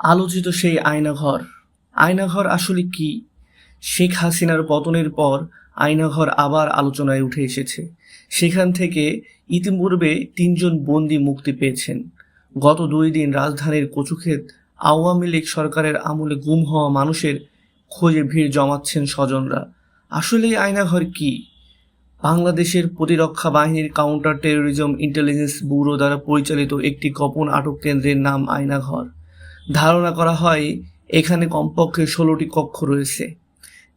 আলোচিত সেই আয়নাঘর। আয়নাঘর আসলে কি? শেখ হাসিনার পতনের পর আয়নাঘর আবার আলোচনায় উঠে এসেছে। সেখান থেকে ইতিপূর্বে ৩ জন বন্দী মুক্তি পেয়েছেন। গত ২ দিন রাজধানীর কচুক্ষেত আওয়ামী লীগ সরকারের আমলে গুম হওয়া মানুষের খোঁজে ভিড় জমাচ্ছেন স্বজনরা। আসলে এই আয়নাঘর কি? বাংলাদেশের প্রতিরক্ষা বাহিনীর কাউন্টার টেরোরিজম ইন্টেলিজেন্স ব্যুরো দ্বারা পরিচালিত একটি গোপন আটক কেন্দ্রের নাম আয়নাঘর। ধারণা করা হয় এখানে কমপক্ষে ১৬টি কক্ষ রয়েছে,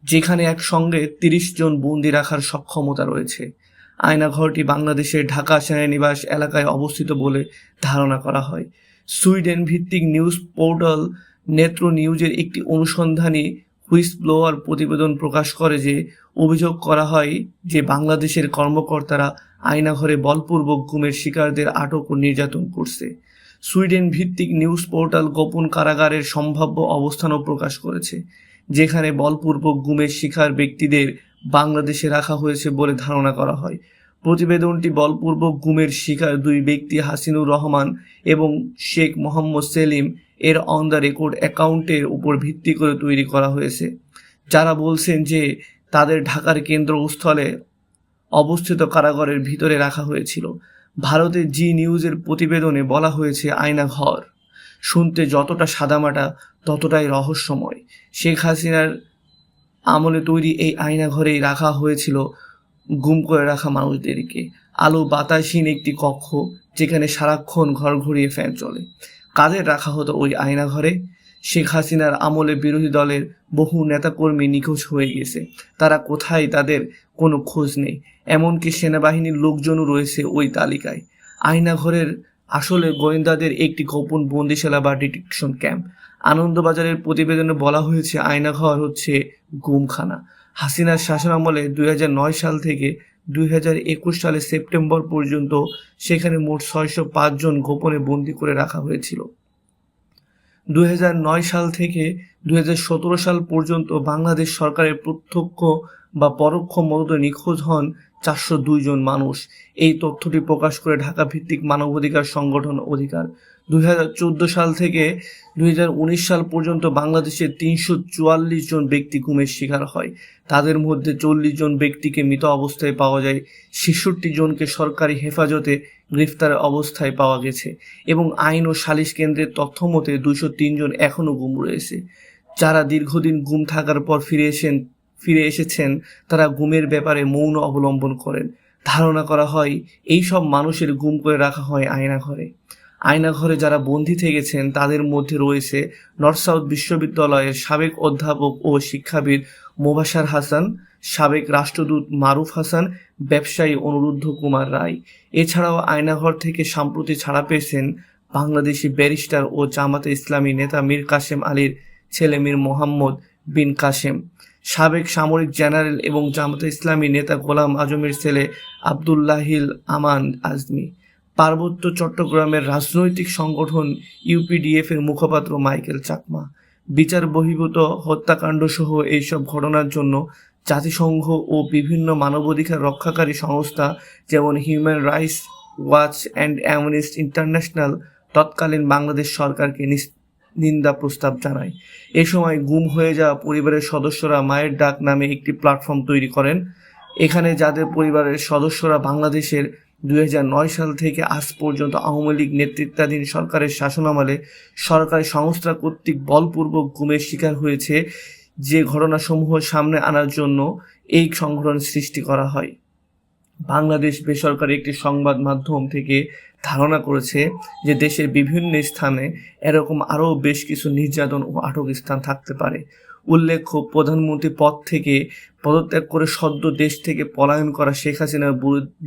যেখানে একসঙ্গে ৩০ জন বন্দী রাখার সক্ষমতা রয়েছে। আয়নাঘরটি বাংলাদেশের ঢাকা সেনানিবাস এলাকায় অবস্থিত বলে ধারণা করা হয়। সুইডেন ভিত্তিক নিউজ পোর্টাল নেত্র নিউজের একটি অনুসন্ধানী হুইসব্লোয়ার প্রতিবেদন প্রকাশ করে যে অভিযোগ করা হয় যে বাংলাদেশের কর্মকর্তারা আয়নাঘরে বলপূর্বক গুমের শিকারদের আটক ও নির্যাতন করছে। সুইডেন ভিত্তিক নিউজ পোর্টাল গোপন কারাগারের সম্ভাব্য অবস্থানও প্রকাশ করেছে, যেখানে বলপূর্বক গুমের শিকার ব্যক্তিদের বাংলাদেশে রাখা হয়েছে বলে ধারণা করা হয়। প্রতিবেদনটি বলপূর্বক গুমের শিকার ২ ব্যক্তি হাসিনুর রহমান এবং শেখ মোহাম্মদ সেলিম এর অন দ্য রেকর্ড অ্যাকাউন্টের উপর ভিত্তি করে তৈরি করা হয়েছে, যারা বলছেন যে তাদের ঢাকার কেন্দ্রস্থলে অবস্থিত কারাগারের ভিতরে রাখা হয়েছিল। ভারতের জি নিউজের প্রতিবেদনে বলা হয়েছে, আয়নাঘর শুনতে যতটা সাদামাটা ততটাই রহস্যময়। শেখ হাসিনার আমলে তৈরি এই আয়নাঘরেই রাখা হয়েছিল গুম করে রাখা মানুষদেরকে। আলো বাতাসহীন একটি কক্ষ, যেখানে সারাক্ষণ ঘর ঘুরিয়ে ফ্যান চলে। কাদের রাখা হতো ওই আয়নাঘরে? শেখ হাসিনার আমলে বিরোধী দলের বহু নেতাকর্মী নিখোঁজ হয়ে গেছে। তারা কোথায়, তাদের কোনো খোঁজ নেই। এমনকি সেনাবাহিনীর লোকজনও রয়েছে ওই তালিকায়। আয়নাঘরের আসলে গোয়েন্দাদের একটি গোপন বন্দিশালা বা ডিটেকশন ক্যাম্প। আনন্দবাজারের প্রতিবেদনে বলা হয়েছে, আয়নাঘর হচ্ছে গুমখানা। হাসিনার শাসনামলে ২০০৯ সাল থেকে ২০২১ সালের সেপ্টেম্বর পর্যন্ত সেখানে মোট ৬০৫ জন গোপনে বন্দী করে রাখা হয়েছিল। ২০০৯ সাল থেকে ২০১৭ সাল পর্যন্ত বাংলাদেশ সরকারের প্রত্যক্ষ বা পরোক্ষ মদতে নিখোঁজ হন ৪০২ জন মানুষ। এই তথ্যটি প্রকাশ করে ঢাকা ভিত্তিক মানবাধিকার সংগঠন অধিকার। ২০১৪ সাল থেকে ২০১৯ সাল পর্যন্ত বাংলাদেশের ৩৪৪ জন ব্যক্তি গুমের শিকার হয়। তাদের মধ্যে ৪০ জন ব্যক্তিকে মৃত অবস্থায় পাওয়া যায়, ৬৬ জনকে সরকারি হেফাজতে গ্রেফতার অবস্থায় পাওয়া গেছে এবং আইন ও সালিশ কেন্দ্রের তথ্য মতে ২০৩ জন এখনও গুম রয়েছে। যারা দীর্ঘদিন গুম থাকার পর ফিরে এসেছেন, তারা গুমের ব্যাপারে মৌন অবলম্বন করেন। ধারণা করা হয় এই সব মানুষের গুম করে রাখা হয় আয়নাঘরে। আয়নাঘরে যারা বন্দী থেকেছেন তাদের মধ্যে রয়েছে নর্থ সাউথ বিশ্ববিদ্যালয়ের সাবেক অধ্যাপক ও শিক্ষাবিদ মোবাশ্বের হাসান, সাবেক রাষ্ট্রদূত মারুফ হাসান, ব্যবসায়ী অনুরুদ্ধ কুমার রায়। এছাড়াও আয়নাঘর থেকে সম্প্রতি ছাড়া পেয়েছেন বাংলাদেশি ব্যারিস্টার ও জামাতে ইসলামী নেতা মীর কাসেম আলীর ছেলে মীর মোহাম্মদ বিন কাসেম, সাবেক সামরিক জেনারেল এবং জামাতে ইসলামী নেতা গোলাম আজমের ছেলে আবদুল্লাহিল আমান আজমি, পার্বত্য চট্টগ্রামের রাজনৈতিক সংগঠন ইউপিডিএফ এর মুখপাত্র মাইকেল চাকমা। বিচার বহির্ভূত হত্যাকাণ্ড সহ এইসব ঘটনার জন্য জাতিসংঘ ও বিভিন্ন মানবাধিকার রক্ষাকারী সংস্থা যেমন human rights watch and amnesty international তৎকালীন বাংলাদেশ সরকারকে নিন্দা প্রস্তাব জানায়। এ সময় গুম হয়ে যাওয়া পরিবারের সদস্যরা মায়ের ডাক নামে একটি প্ল্যাটফর্ম তৈরি করেন। এখানে যাদের পরিবারের সদস্যরা বাংলাদেশের ২০০৯ সাল থেকে আজ পর্যন্ত আওয়ামী লীগ নেতৃত্বাধীন সরকারের শাসনামলে সরকারি সংস্থা কর্তৃক বলপূর্বক গুমের শিকার হয়েছে, যে ঘটনাসমূহ সামনে আনার জন্য এই সংগঠন সৃষ্টি করা হয়। বাংলাদেশ বেসরকারি একটি সংবাদ মাধ্যম থেকে ধারণা করেছে যে দেশের বিভিন্ন স্থানে এরকম আরও বেশ কিছু নির্যাতন ও আটক স্থান থাকতে পারে। উল্লেখ্য, প্রধানমন্ত্রী পদ থেকে পদত্যাগ করে সদ্য দেশ থেকে পলায়ন করা শেখ হাসিনার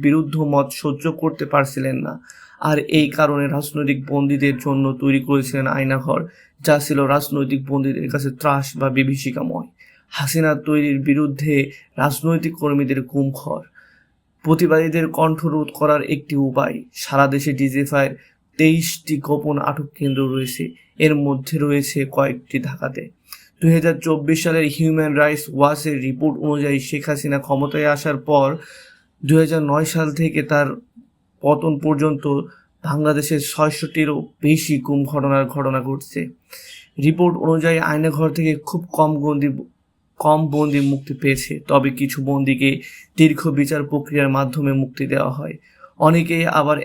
বিরুদ্ধ মত সহ্য করতে পারছিলেন না, আর এই কারণে রাজনৈতিক বন্দীদের জন্য তৈরি করেছিলেন আয়নাঘর, যা ছিল রাজনৈতিক বন্দীদের কাছে ত্রাস বা বিভীষিকাময়। হাসিনার তৈরির বিরুদ্ধে রাজনৈতিক কর্মীদের গুমখর। প্রতিবাদীদের কণ্ঠরোধ করার একটি উপায়, সারা দেশে ডিজিএফআইয়ের ২৩টি গোপন আটক কেন্দ্র রয়েছে, এর মধ্যে রয়েছে কয়েকটি ঢাকাতে। ২০২৪ সালের হিউম্যান রাইটস ওয়াচের রিপোর্ট অনুযায়ী শেখ হাসিনা ক্ষমতায় আসার পর ২০০৯ সাল থেকে তার পতন পর্যন্ত বাংলাদেশের ৬০০টিরও বেশি গুম ঘটনা ঘটছে। রিপোর্ট অনুযায়ী আয়নাঘর থেকে খুব কম বন্দী মুক্তি পেয়েছে, তবে কিছু বন্দীকে দীর্ঘ বিচার প্রক্রিয়ার মাধ্যমে মুক্তি দেওয়া হয়। অনেকেই আবার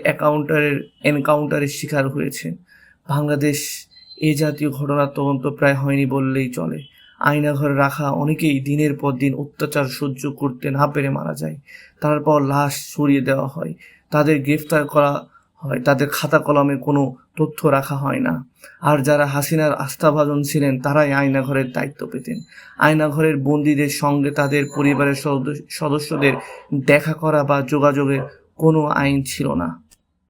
এনকাউন্টারের শিকার হয়েছে। বাংলাদেশ এ জাতীয় ঘটনার তদন্ত প্রায় হয়নি বললেই চলে। আয়নাঘরে রাখা অনেকেই দিনের পর দিন অত্যাচার সহ্য করতে না পেরে মারা যায়। তারপর লাশ সরিয়ে দেওয়া হয়, তাদের গ্রেফতার করা হয়, তাদের খাতা কলমে কোনো তথ্য রাখা হয় না। আর যারা হাসিনার আস্থাভাজন ছিলেন তারাই আয়নাঘরের দায়িত্ব পেতেন। আয়নাঘরের বন্দীদের সঙ্গে তাদের পরিবারের সদস্যদের দেখা করা বা যোগাযোগের কোনো আইন ছিল না।